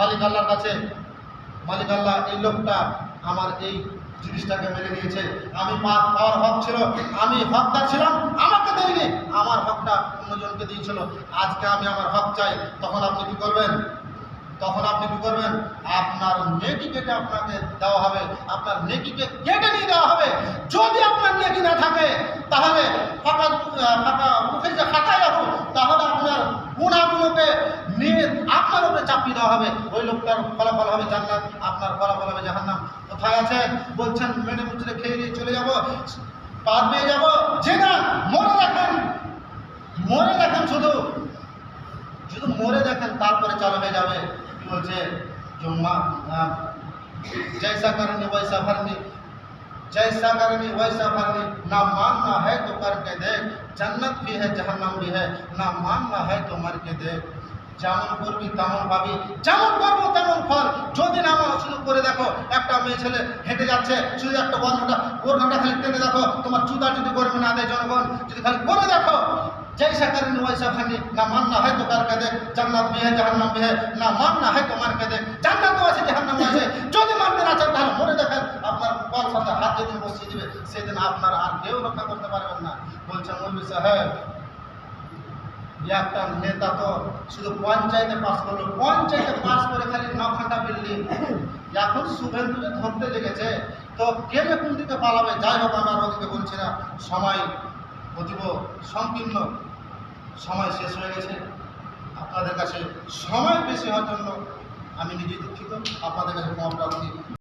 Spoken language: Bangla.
মালিক আল্লাহর কাছে, মালিক আল্লাহ এই লোকটা আমার এই জিনিসটাকে মেরে দিয়েছে, আমি পাওয়ার হক ছিল, আমি হকদার ছিলাম, আমাকে দেয়নি, আমার হকটা অন্যজনকে দিয়েছিল, আজকে আমি আমার হক চাই। তখন আপনি কি করবেন? তখন আপনি কি করবেন? আপনার নেকি কেটে আপনাকে দেওয়া হবে, আপনার নেকিকে কেটে নিয়ে দেওয়া হবে। যদি আপনার নেকি না থাকে তাহলে ফাঁকা ফাঁকা মুখে যে ফাঁকাই রাখুন, তাহলে আপনার গুণাগুলোকে নিয়ে আপনার উপরে চাপিয়ে দেওয়া হবে। ওই লোকটার ফলাফল হবে জান্নাত, আপনার ফলাফল হবে জাহান্নাম। কোথায় আছেন? বলছেন মেনে মুচড়ে খেয়ে নিয়ে চলে যাব, পার পেয়ে যাব, যে না, মরে দেখেন, মরে দেখেন, শুধু শুধু মরে দেখেন, তারপরে চালু হয়ে যাবে। কি বলছে? जैसा करनी वैसा भरनी, जैसा करनी वैसा भरनी, ना मानना है तो करके देख, जन्नत भी है जहन्नम भी है, ना मानना है तो मर के देख। যেমন করবি তেমন পাবি, যেমন করবো তেমন ফল। যদি না আমার শুরু করে দেখো, একটা মেয়ে ছেলে হেঁটে যাচ্ছে, শুধু একটা ওর ঘাটা খালি টেনে দেখো, তোমার চুদা যদি করবে না দেয় জনগণ, যদি খালি করে দেখো, जैसा करनी वैसा भरनी, ना मानना है तो करके देख, जन्नत भी है जहन्नम भी है, ना मानना है तो मर के देख। জান্নাতও আছে জাহান্নামও আছে, যদি মানতে না চান তাহলে মরে দেখেন। আপনার কল সাথে হাত যেদিন বসিয়ে দিবে সেদিন আপনার আর কেউ রক্ষা করতে পারবেন না। বলছেন মৌলভী সাহেব, একটা নেতা তো শুধু পঞ্চায়েতে পাস করলো, পঞ্চায়েতে পাস করে খালি 9 ঘন্টা বিল্ডিং, এখন শুভেন্দুকে ধরতে লেগেছে, তো কে যে কোন দিকে পালাবে? যাই হোক, আমরা ওদিকে বলছি না, সময় অতীব সংকীর্ণ, সময় শেষ হয়ে গেছে। আপনাদের কাছে সময় বেশি হওয়ার জন্য আমি নিজে দুঃখিত, আপনাদের কাছে ক্ষমা প্রার্থী।